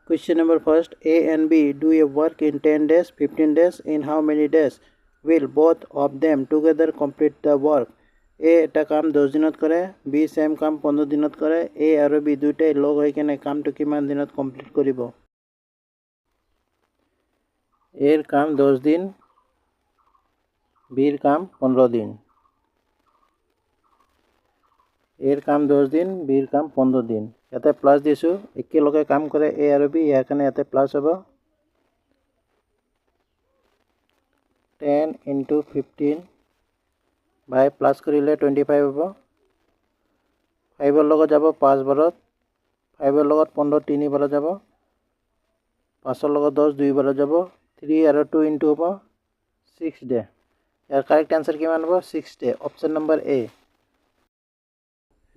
Question number first. A and B do a work in 10 days, 15 days. In how many days will both of them together complete the work? A এটা কাম 10 দিনত কৰে, B same কাম 15 দিনত কৰে। A আৰু B দুইটাই লগ হৈ কেনে কামটো কিমান দিনত কমপ্লিট কৰিব? A এর কাম 10 দিন, B এর কাম 15 দিন। A এর কাম 10 দিন, B এর কাম 15 দিন। ইয়াতে প্লাস দিছো, একেলগে কাম কৰে A আৰু B, ইয়াৰ কাৰণে ইয়াতে প্লাস হ'ব। 10 into 15 by প্লাস কৰিলে 25 হ'ব। 5 ৰ লগত যাব 5 বাৰত, 5 ৰ লগত 15 3 বাৰত যাব, 5 ৰ লগত 10 2 বাৰত যাব, 3 আৰু 2 into হ'ব 6 ডে। ইয়াৰ কাৰেক্ট আনসাৰ কিমান হ'ব? 6 day. Option number A।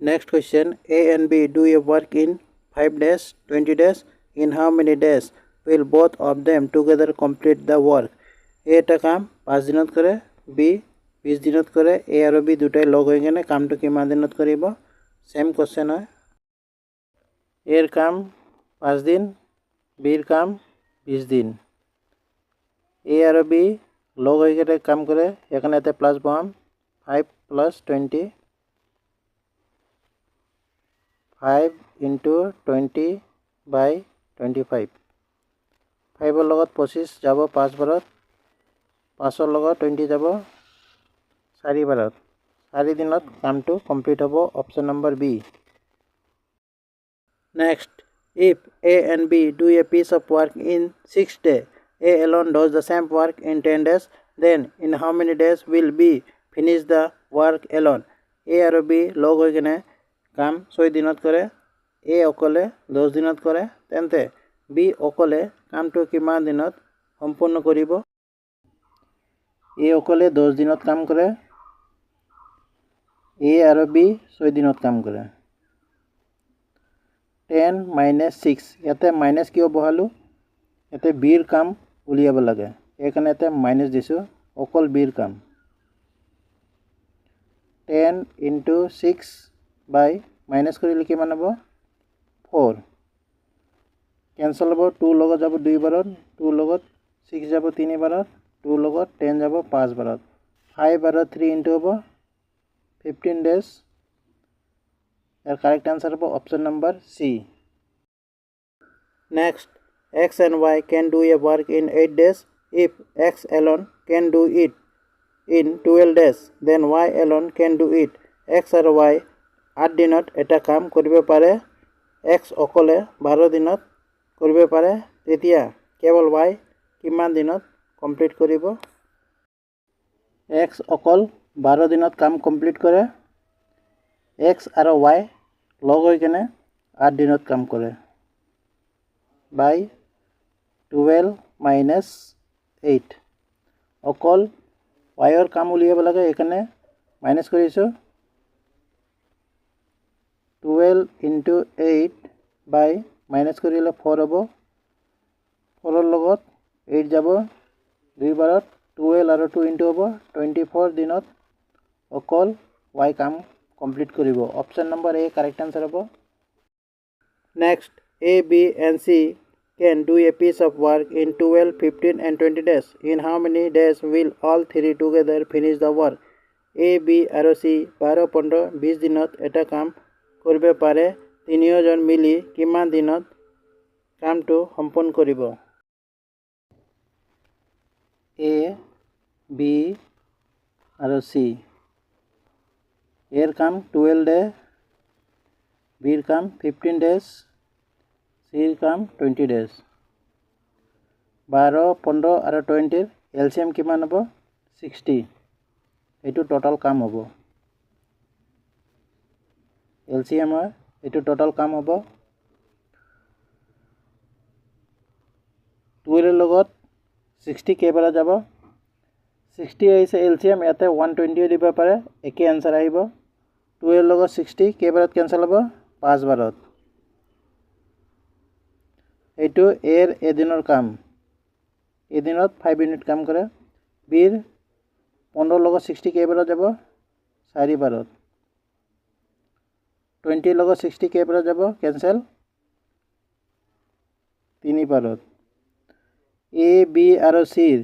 Next question. A and B do a work in 5 days, 20 days. In how many days will both of them together complete the work? A এটা কাম 5 দিনত কৰে, B 20 দিনত কৰে। A আৰু B দুটাই লগ হৈ কেনে কামটো কিমান দিনত কৰিব? সেম কোশ্চেন হয়। A এৰ কাম 5 দিন, B এৰ কাম 20 দিন। A আৰু B লগ হৈ কেনে কাম কৰে, এখানে এতে প্লাস বহাম। 5 plus 20, 5 into 20 by 25। 5 ৰ লগত 25 যাব 5 বাৰত, 5 ৰ লগত 20 যাব 4 বাৰত। 4 দিনত কামটো কমপ্লিট হ'ব। Option number B। Next, if A and B do a piece of work in 6 days, A alone does the same work in 10 days, then in how many days will B finish the work alone? A আৰু B লগ হৈ কেনে কাম 6 দিনত কৰে, A অকলে 10 দিনত কৰে, তেন্তে B অকলে কামটো কিমান দিনত সম্পূৰ্ণ কৰিব? A অকলে 10 দিনত কাম কৰে, A আৰু B 6 দিনত কাম কৰে। 10 minus 6, ইয়াতে মাইনাস কিয় বহালো? ইয়াতে B ৰ কাম উলিয়াব লাগে, এইকাৰণে ইয়াতে মাইনাস দিছো। অকল B ৰ কাম 10 into 6 by মাইনাস কৰিলে কিমান হ'ব? 4। কেনসেল হ'ব, 2 লগত যাব 2 বাৰত, 2 লগত 6 যাব 3 বাৰত, 2 লগত 10 যাব 5 বাৰত। 5 আৰু 3 into হ'ব 15 days। ইয়াৰ কাৰেক্ট আনসাৰ হ'ব option number C। Next, X and Y can do a work in 8 days. If X alone can do it in 12 days, then Y alone can do it. X আৰু Y 8 দিনত এটা কাম কৰিব পাৰে, X অকলে 12 দিনত কৰিব পাৰে, তেতিয়া কেৱল Y কিমান দিনত কমপ্লিট কৰিব? X অকল 12 দিনত কাম কমপ্লিট কৰে, X আৰু Y লগ হৈ কেনে 8 দিনত কাম কৰে। by 12 minus 8। অকল Y ৰ কাম উলিয়াব লাগে, এখানে মাইনাস কৰিছো। 12 into 8 by মাইনাস কৰিলে 4 হ'ব। 4 ৰ লগত 8 যাব 2 বাৰত, 12 আৰু 2 into হ'ব 24 দিনত অকল Y কাম কমপ্লিট কৰিব। Option number A correct answer হ'ব। Next, A, B and C can do a piece of work in 12, 15 and 20 days. In how many days will all three together finish the work? A, B আৰু C 12, 15, 20 দিনত এটা কাম কৰিব পাৰে, তিনিওজন মিলি কিমান দিনত কামটো সম্পূৰ্ণ কৰিব? A, B আৰু C এর কাম 12 ডে, B এর কাম 15 days, C এর কাম 20 days। 12, 15 আৰু 20 এলসিএম কিমান হ'ব? 60। এইটো টোটাল কাম হ'ব, এলসিএম হয়, এইটো টোটাল কাম হ'ব। 12 এর লগত 60 কেইবাৰ যাব? 60 আহিছে এলসিএম, ইয়াতে 120 দিব পাৰে, একে আনসাৰ আহিব। 2 এৰ লগত 60 কেইবাৰত কেনসেল হ'ব? 5 বাৰত। এইটো এৰ এদিনৰ কাম, এদিনত 5 ইউনিট কাম কৰে। বিৰ 15 লগত 60 কেইবাৰত যাব? 4 বাৰত। 20 লগত 60 কেইবাৰত যাব? কেনসেল তিনি পাৰত এ বি আৰু চিৰ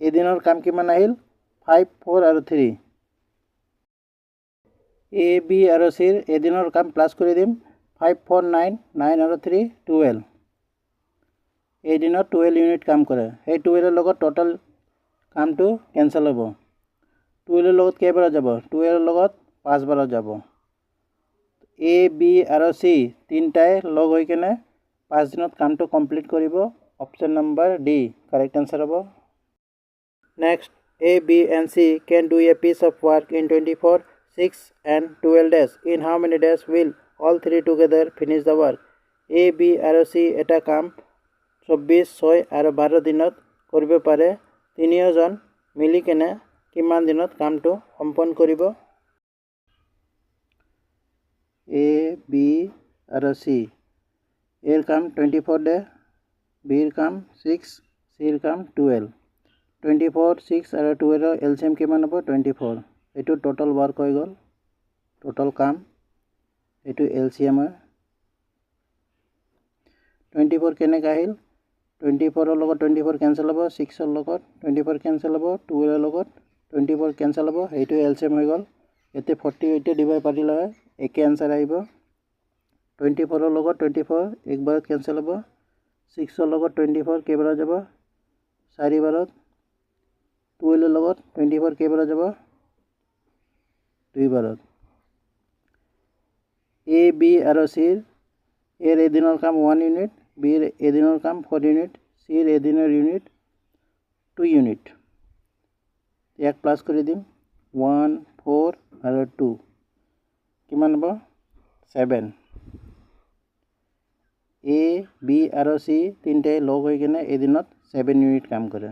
এদিনৰ কাম কিমান আহিল 5 4 আৰু 3 এ বি আৰু চিৰ এদিনৰ কাম প্লাছ কৰি দিম 5 4 9 9 আৰু 3 12 এদিনত 12 ইউনিট কাম কৰে সেই 12 এৰ লগত টোটাল কামটো কেনসেল হ'ব 12 এৰ লগত কেইবাৰ যাব 12 এৰ লগত 5 বাৰ যাব এ বি আৰু সি তিনটাই লগ হৈ কেনে 5 দিনত কামটো কমপ্লিট কৰিব option number D correct answer হ'ব next A, B and C can do a piece of work in 24, 6 and 12 days. In how many days will all three together finish the work? A, B আৰু C এটা কাম 24, 6 আৰু 12 দিনত কৰিব পাৰে তিনিওজন মিলি কেনে কিমান দিনত কামটো সম্পন্ন কৰিব A, B আৰু C এৰ কাম 24 ডে B এৰ কাম 6 C এৰ কাম 12 24 6 আৰু 12 এলসিএম কিমান হ'ব 24 এটো টোটাল ওয়ার্ক হৈ গল টোটাল কাম এটো এলসিএম হয় 24 কেনেকৈ আহিল 24 ৰ লগত 24 কেনসেল হ'ব 6 ৰ লগত 24 কেনসেল হ'ব 12 ৰ লগত 24 কেনসেল হ'ব এইটো এলসিএম হৈ গল এতে 48 ডিভাইড পাৰিলে হয় একে आंसर আহিব 24 ৰ লগত 24 একবাৰত কেনসেল হ'ব 6 ৰ লগত 24 কেইবাৰ যাব 4 বাৰত 12 ৰ লগত 24 কেইবাৰ যাব 2 বাৰত এ বি আৰু সি এৰ এদিনৰ কাম 1 ইউনিট বি এৰ এদিনৰ কাম 4 ইউনিট সি এৰ এদিনৰ ইউনিট 2 ইউনিট এক প্লাস কৰি দিম 1 4 আৰু 2 কিমান হ'ব 7 এ বি আৰু সি তিনটাই লগ হৈ কেনে এদিনত 7 ইউনিট কাম কৰে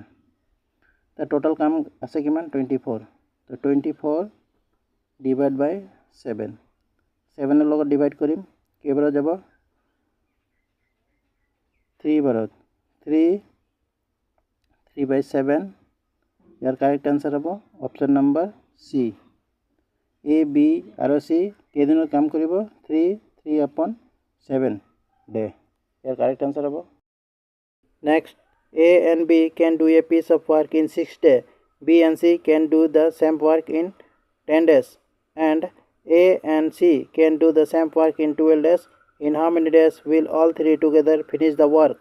তা টোটাল কাম আছে কিমান 24 তো 24 ডিভাইড বাই 7 7 এর লগত ডিভাইড কৰিম কেইবাৰ যাব 3 বাৰত 3 by 7 ইয়াৰ কাৰেক্ট आंसर হ'ব option number C A B আৰু সি কেইদিনৰ কাম কৰিব 3/7 ডে ইয়াৰ কারেক্ট आंसर হ'ব next A and B can do a piece of work in 6 days B and C can do the same work in 10 days and A and C can do the same work in 12 days in how many days will all three together finish the work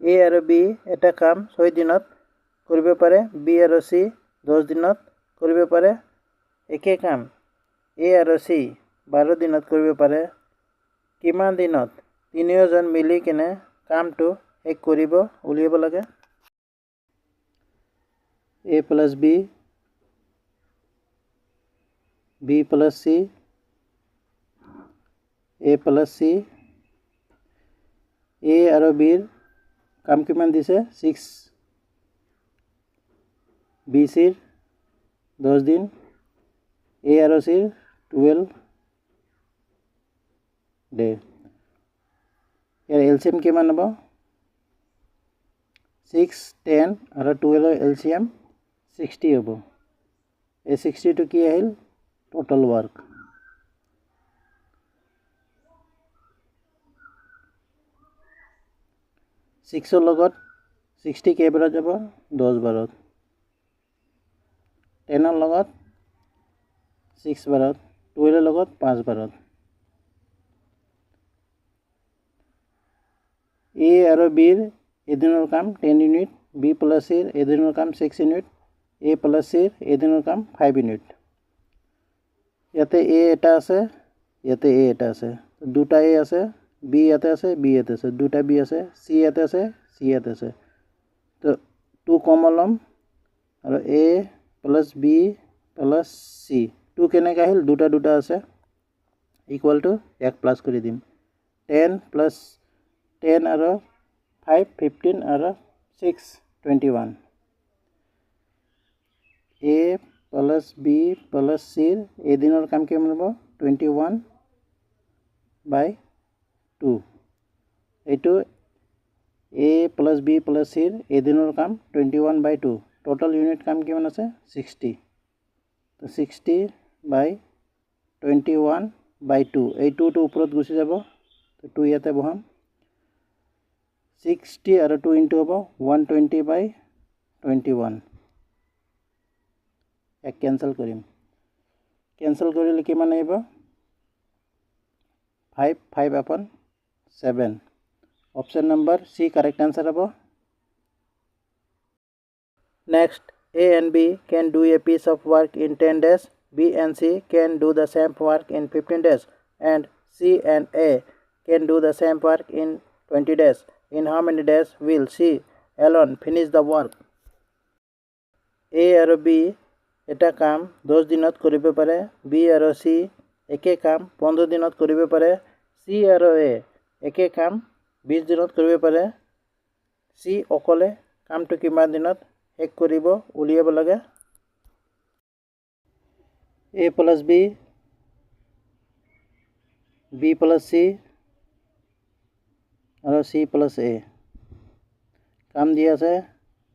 A আৰু B এটা কাম 6 দিনত কৰিব পাৰে B আৰু C 10 দিনত কৰিব পাৰে একে কাম A আৰু C 12 দিনত কৰিব পাৰে কিমান দিনত তিনিওজন মিলি কেনে কামটো এক কৰিব উলিয়াব লাগে A plus B B plus C A plus C A আৰু B কাম কিমান দিছে 6 B C 10 দিন A আৰু C 12 ডে ইয়াৰ এলসিএম কিমান হ'ব 6 10 আৰু 12 এলসিএম 60 হ'ব এই 60 টো কি আহিল টোটাল ওয়ার্ক 6 ৰ লগত 60 কেইবাৰ যাব 10 বাৰত 10 ৰ লগত 6 বাৰত 12 ৰ লগত 5 বাৰত A আৰু B ৰ এদিনৰ কাম 10 ইউনিট B plus C ৰ এদিনৰ কাম 6 ইউনিট A plus C ৰ এদিনৰ কাম 5 ইউনিট ইয়াতে A এটা আছে ইয়াতে A এটা আছে দুটা A আছে B ইয়াতে আছে B ইয়াতে আছে দুটা B আছে C ইয়াতে আছে C ইয়াতে আছে তো 2 কমন লম আৰু A plus B plus C 2 কেনেকৈ আহিল দুটা দুটা আছে ইকুয়াল টু 1 প্লাস কৰি দিম 10 plus 10 আৰু 5 15 আৰু 6 21 A plus B plus C এদিনৰ কাম কিমান হ'ব 21/2 এইটো A plus B plus C এদিনৰ কাম 21/2 টোটাল ইউনিট কাম কিমান আছে 60 তো 60/21/2 এই 2 টো ওপৰত গুচি যাব তো 2 ইয়াতে বহাম 21/2 * 21 * 2 = 60 * 2 = 120 * 2 * 2 = 120 * 2 * 2 = 120 তো 2 * 2 = 120 60 আৰু 2 ইনটু হ'ব 120/21 এক কেনসেল কৰিম কেনসেল কৰিলে কিমান আহিব 5/7 অপশন নম্বৰ সি কারেক্ট आंसर হ'ব Next, A and B can do a piece of work in 10 days, B and C can do the same work in 15 days, and C and A can do the same work in 20 days. In how many days will C alone finish the work? A আৰু B এটা কাম 10 দিনত কৰিব পাৰে, B আৰু C একে কাম 15 দিনত কৰিব পাৰে, C আৰু A একে কাম 20 দিনত কৰিব পাৰে, C অকলে কামটো কিমান দিনত শেষ কৰিব উলিয়াব লাগে A plus B B plus C আৰু C plus A কাম দি আছে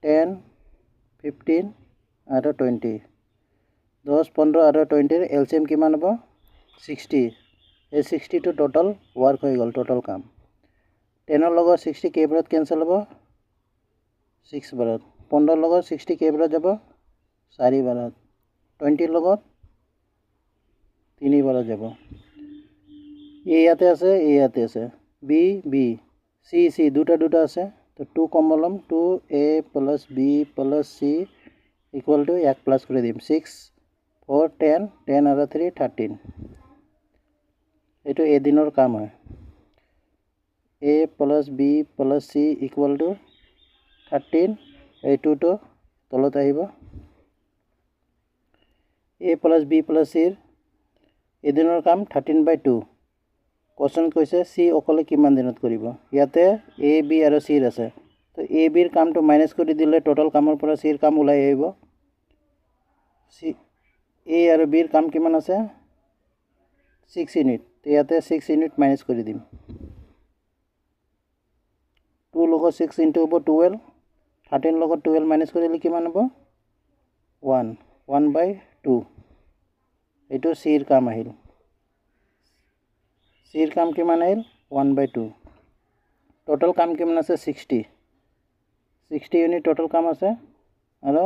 10 15 আৰু 20 10 15 আৰু 20 ৰ এলসিএম কিমান হ'ব 60 এই 60 টো টোটাল ওয়াৰ্ক হৈ গল টোটাল কাম 10 ৰ লগত 60 কেইবাৰত কেনসেল হ'ব 6 বাৰত 15 লগত 60 কেইবাৰত যাব 4 বাৰত 20 লগত 3 বাৰত যাব এ ইয়াতে আছে এ ইয়াতে আছে বি বি সি সি দুটা আছে তো 2 কমন লম 2a plus b plus c equal to 1 plus করে দিম 6 4 10 10 আৰু 3 13 এটো এ দিনৰ কাম হয় a plus b plus c equal to 13 এইটো তো তলত আহিব a plus b plus c এ দিনৰ কাম 13/2 কোশ্চেন কৈছে সি অকলে কিমান দিনত কৰিব ইয়াতে এ বি আৰু সি আছে তো এ বিৰ কামটো মাইনাস কৰি দিলে টোটাল কামৰ পৰা সিৰ কাম ওলাই আহিব সি এ আৰু বিৰ কাম কিমান আছে 6 ইউনিট তো ইয়াতে 6 ইউনিট মাইনাস কৰি দিম 2 লগত 6 ইনটু হ'ব 12 13 লগত 12 মাইনাস কৰিলে কিমান হ'ব 1/2 এটো সিৰ কাম আহিল সির কাম কিমান আহিল 1/2 টোটাল কাম কিমান আছে 60 ইউনিট টোটাল কাম আছে আৰু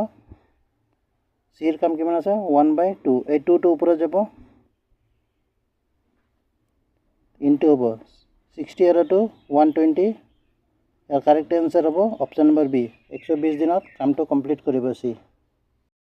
সিৰ কাম কিমান আছে 1/2 এই 2 টো উপৰে যাব ইনটু হ'ব 60 আৰু 2 120 ইয়াৰ কাৰেক্ট आंसर হ'ব অপশন নম্বৰ বি 120 দিনত কামটো কমপ্লিট কৰিব সি